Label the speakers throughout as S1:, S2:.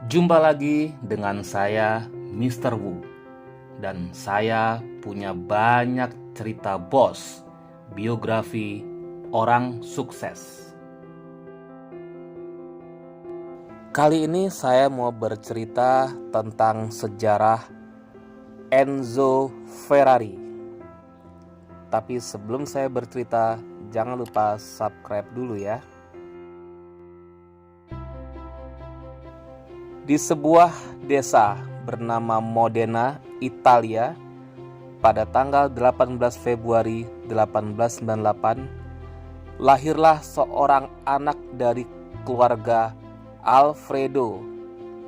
S1: Jumpa lagi dengan saya, Mr. Wu. Dan saya punya banyak cerita bos, biografi orang sukses. Kali ini saya mau bercerita tentang sejarah Enzo Ferrari. Tapi sebelum saya bercerita, jangan lupa subscribe dulu ya. Di sebuah desa bernama Modena, Italia, pada tanggal 18 Februari 1898, lahirlah seorang anak dari keluarga Alfredo,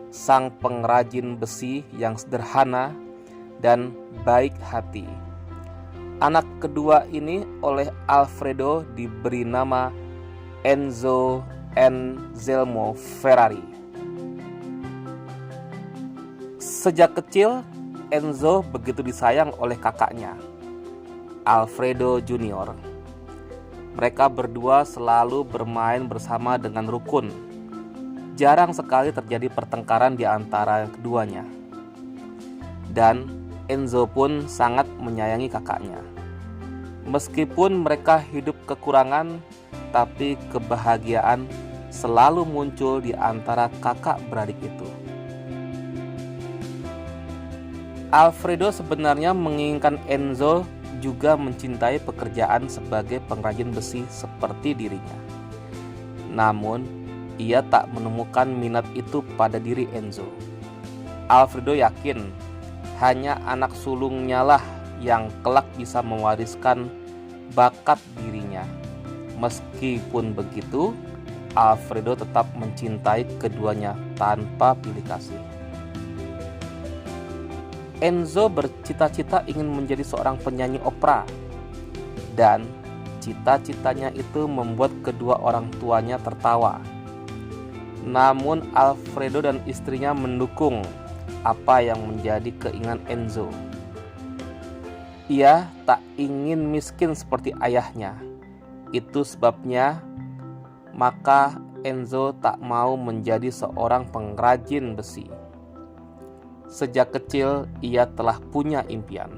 S1: sang pengrajin besi yang sederhana dan baik hati. Anak kedua ini oleh Alfredo diberi nama Enzo Anselmo Ferrari. Sejak kecil, Enzo begitu disayang oleh kakaknya, Alfredo Junior. Mereka berdua selalu bermain bersama dengan rukun. Jarang sekali terjadi pertengkaran di antara keduanya. Dan Enzo pun sangat menyayangi kakaknya. Meskipun mereka hidup kekurangan, tapi kebahagiaan selalu muncul di antara kakak beradik itu. Alfredo sebenarnya menginginkan Enzo juga mencintai pekerjaan sebagai pengrajin besi seperti dirinya. Namun, ia tak menemukan minat itu pada diri Enzo. Alfredo yakin hanya anak sulungnya lah yang kelak bisa mewariskan bakat dirinya. Meskipun begitu, Alfredo tetap mencintai keduanya tanpa pilih kasih. Enzo bercita-cita ingin menjadi seorang penyanyi opera, dan cita-citanya itu membuat kedua orang tuanya tertawa. Namun Alfredo dan istrinya mendukung apa yang menjadi keinginan Enzo. Ia tak ingin miskin seperti ayahnya. Itu sebabnya maka Enzo tak mau menjadi seorang pengrajin besi. Sejak kecil ia telah punya impian.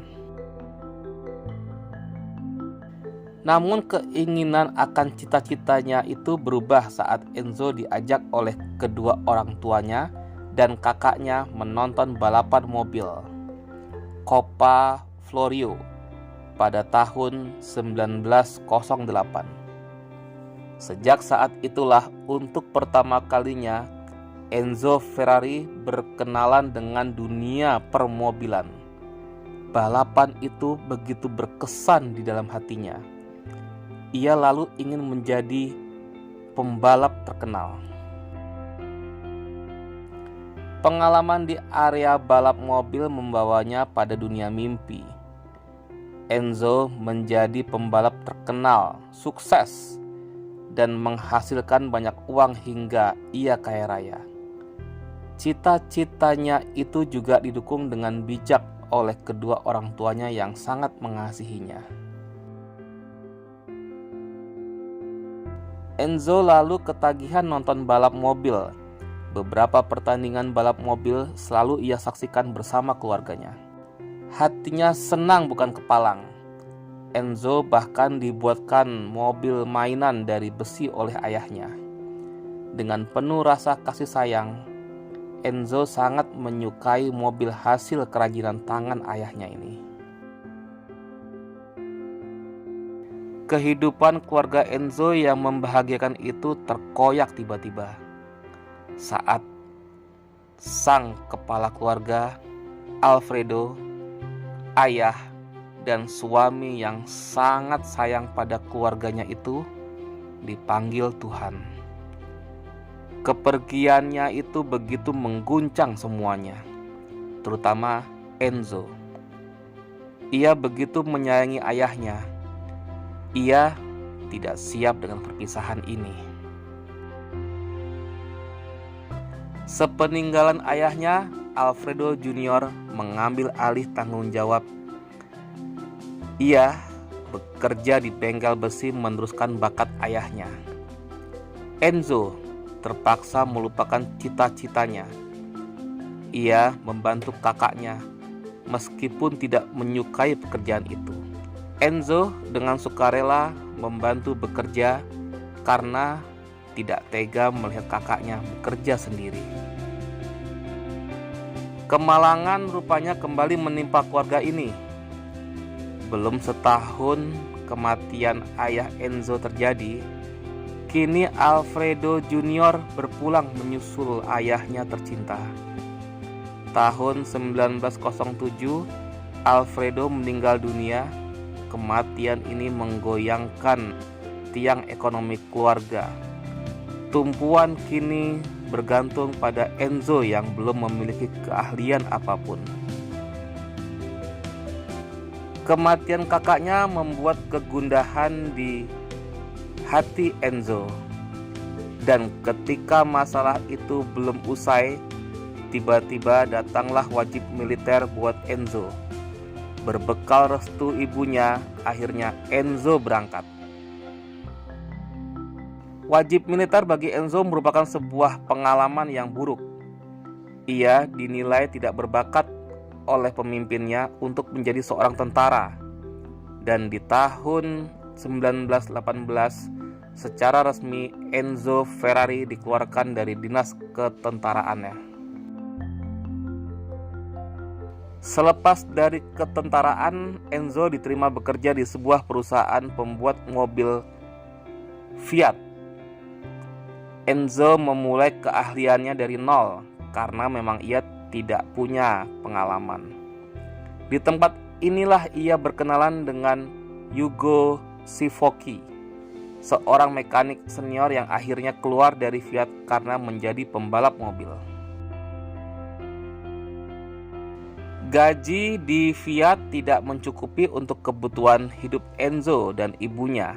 S1: Namun keinginan akan cita-citanya itu berubah saat Enzo diajak oleh kedua orang tuanya dan kakaknya menonton balapan mobil Coppa Florio pada tahun 1908. Sejak saat itulah untuk pertama kalinya Enzo Ferrari berkenalan dengan dunia permobilan. Balapan itu begitu berkesan di dalam hatinya. Ia lalu ingin menjadi pembalap terkenal. Pengalaman di area balap mobil membawanya pada dunia mimpi. Enzo menjadi pembalap terkenal, sukses, dan menghasilkan banyak uang hingga ia kaya raya. Cita-citanya itu juga didukung dengan bijak oleh kedua orang tuanya yang sangat mengasihinya. Enzo lalu ketagihan nonton balap mobil. Beberapa pertandingan balap mobil selalu ia saksikan bersama keluarganya. Hatinya senang bukan kepalang. Enzo bahkan dibuatkan mobil mainan dari besi oleh ayahnya. Dengan penuh rasa kasih sayang, Enzo sangat menyukai mobil hasil kerajinan tangan ayahnya ini. Kehidupan keluarga Enzo yang membahagiakan itu terkoyak tiba-tiba saat sang kepala keluarga, Alfredo, ayah dan suami yang sangat sayang pada keluarganya itu dipanggil Tuhan. Kepergiannya itu begitu mengguncang semuanya, terutama Enzo. Ia begitu menyayangi ayahnya. Ia tidak siap dengan perpisahan ini. Sepeninggalan ayahnya, Alfredo Junior mengambil alih tanggung jawab. Ia bekerja di bengkel besi meneruskan bakat ayahnya. Enzo terpaksa melupakan cita-citanya Ia membantu kakaknya meskipun tidak menyukai pekerjaan itu. Enzo dengan sukarela membantu bekerja karena tidak tega melihat kakaknya bekerja sendiri. Kemalangan rupanya kembali menimpa keluarga ini. Belum setahun kematian ayah Enzo terjadi, kini Alfredo Junior berpulang menyusul ayahnya tercinta. Tahun 1907, Alfredo meninggal dunia. Kematian ini menggoyangkan tiang ekonomi keluarga. Tumpuan kini bergantung pada Enzo yang belum memiliki keahlian apapun. Kematian kakaknya membuat kegundahan di hati Enzo. Dan ketika masalah itu belum usai, tiba-tiba datanglah wajib militer buat Enzo. Berbekal restu ibunya, akhirnya Enzo berangkat. Wajib militer bagi Enzo merupakan sebuah pengalaman yang buruk. Ia dinilai tidak berbakat oleh pemimpinnya untuk menjadi seorang tentara. Dan di tahun 1918, secara resmi Enzo Ferrari dikeluarkan dari dinas ketentaraannya. Selepas dari ketentaraan, Enzo diterima bekerja di sebuah perusahaan pembuat mobil Fiat. Enzo memulai keahliannya dari nol karena memang ia tidak punya pengalaman. Di tempat inilah ia berkenalan dengan Ugo Sivocchi, seorang mekanik senior yang akhirnya keluar dari Fiat karena menjadi pembalap mobil. Gaji di Fiat tidak mencukupi untuk kebutuhan hidup Enzo dan ibunya.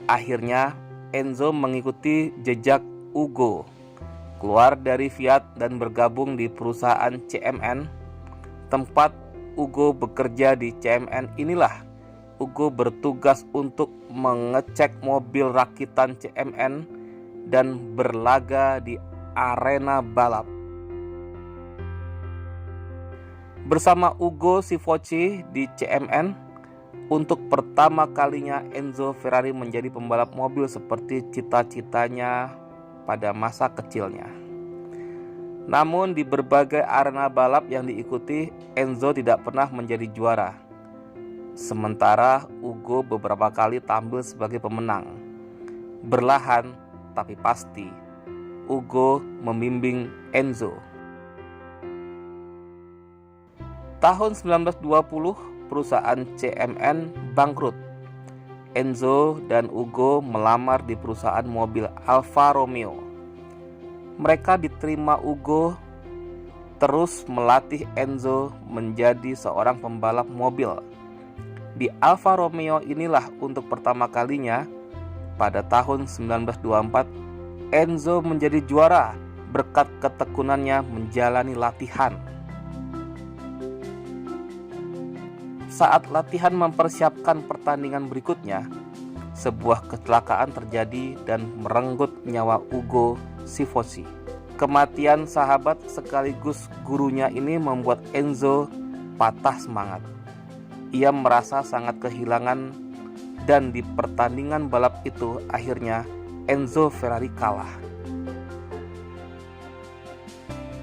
S1: Akhirnya Enzo mengikuti jejak Ugo, keluar dari Fiat dan bergabung di perusahaan CMN. Tempat Ugo bekerja di CMN inilah Ugo bertugas untuk mengecek mobil rakitan CMN dan berlaga di arena balap. Bersama Ugo Sivocchi di CMN, untuk pertama kalinya Enzo Ferrari menjadi pembalap mobil seperti cita-citanya pada masa kecilnya. Namun di berbagai arena balap yang diikuti, Enzo tidak pernah menjadi juara. Sementara Ugo beberapa kali tampil sebagai pemenang. Berlahan tapi pasti, Ugo membimbing Enzo. Tahun 1920, perusahaan CMN bangkrut. Enzo dan Ugo melamar di perusahaan mobil Alfa Romeo. Mereka diterima Ugo terus melatih Enzo menjadi seorang pembalap mobil. Di Alfa Romeo inilah untuk pertama kalinya pada tahun 1924 Enzo menjadi juara berkat ketekunannya menjalani latihan. Saat latihan mempersiapkan pertandingan berikutnya, sebuah kecelakaan terjadi dan merenggut nyawa Ugo Sivocchi. Kematian sahabat sekaligus gurunya ini membuat Enzo patah semangat. Ia merasa sangat kehilangan dan di pertandingan balap itu akhirnya Enzo Ferrari kalah.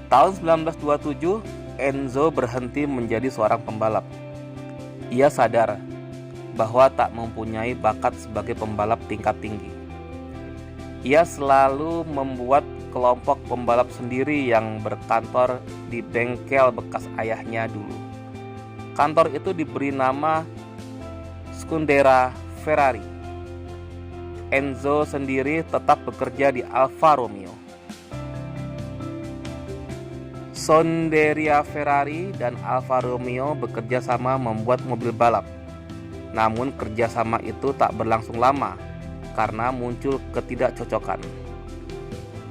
S1: Tahun 1927, Enzo berhenti menjadi seorang pembalap. Ia sadar bahwa tak mempunyai bakat sebagai pembalap tingkat tinggi. Ia selalu membuat kelompok pembalap sendiri yang berkantor di bengkel bekas ayahnya dulu. Kantor itu diberi nama Scuderia Ferrari. Enzo sendiri tetap bekerja di Alfa Romeo. Scuderia Ferrari dan Alfa Romeo bekerja sama membuat mobil balap. Namun kerjasama itu tak berlangsung lama karena muncul ketidakcocokan.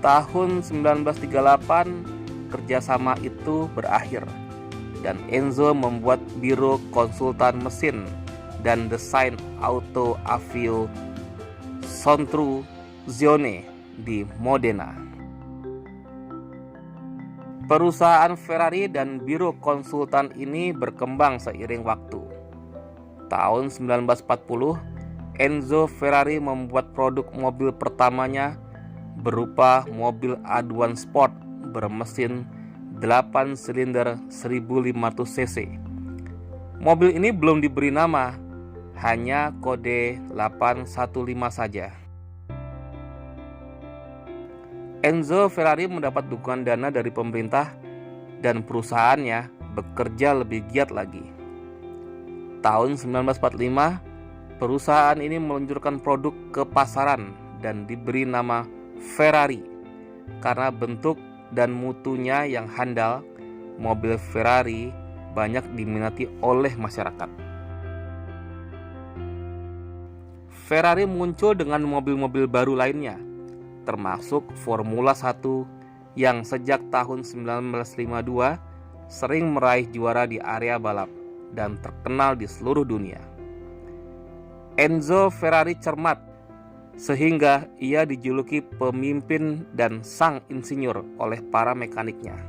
S1: Tahun 1938 kerjasama itu berakhir dan Enzo membuat biro konsultan mesin dan desain auto Avio Costruzione di Modena. Perusahaan Ferrari dan biro konsultan ini berkembang seiring waktu. Tahun 1940, Enzo Ferrari membuat produk mobil pertamanya berupa mobil aduan sport bermesin 8 silinder 1500 cc. Mobil ini belum diberi nama, hanya kode 815 saja. Enzo Ferrari mendapat dukungan dana dari pemerintah dan perusahaannya bekerja lebih giat lagi. Tahun 1945, perusahaan ini meluncurkan produk ke pasaran dan diberi nama Ferrari. Karena bentuk dan mutunya yang handal, mobil Ferrari banyak diminati oleh masyarakat. Ferrari muncul dengan mobil-mobil baru lainnya, termasuk Formula 1 yang sejak tahun 1952 sering meraih juara di area balap dan terkenal di seluruh dunia. Enzo Ferrari cermat sehingga ia dijuluki pemimpin dan sang insinyur oleh para mekaniknya.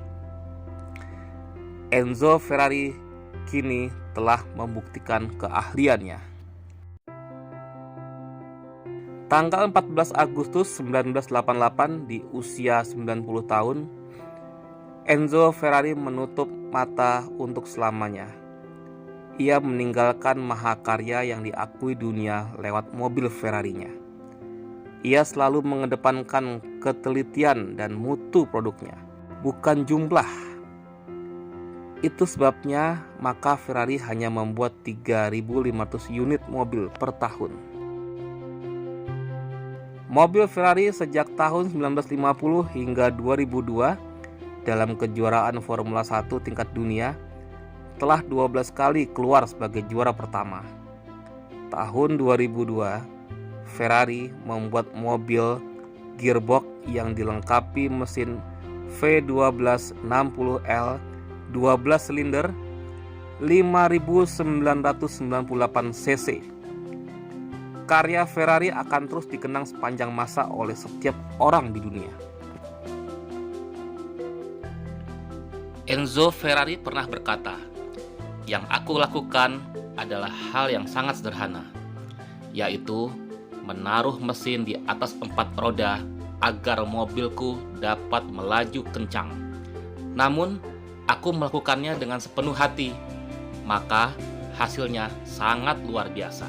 S1: Enzo Ferrari kini telah membuktikan keahliannya. Tanggal 14 Agustus 1988 di usia 90 tahun, Enzo Ferrari menutup mata untuk selamanya. Ia meninggalkan mahakarya yang diakui dunia lewat mobil Ferrarinya. Ia selalu mengedepankan ketelitian dan mutu produknya, bukan jumlah. Itu sebabnya maka Ferrari hanya membuat 3.500 unit mobil per tahun. Mobil Ferrari sejak tahun 1950 hingga 2002 dalam kejuaraan Formula 1 tingkat dunia telah 12 kali keluar sebagai juara pertama. Tahun 2002, Ferrari membuat mobil gearbox yang dilengkapi mesin V1260L 12 silinder 5.998 cc. Karya Ferrari akan terus dikenang sepanjang masa oleh setiap orang di dunia. Enzo Ferrari pernah berkata, "Yang aku lakukan adalah hal yang sangat sederhana, yaitu menaruh mesin di atas 4 roda agar mobilku dapat melaju kencang. Namun, aku melakukannya dengan sepenuh hati, maka hasilnya sangat luar biasa."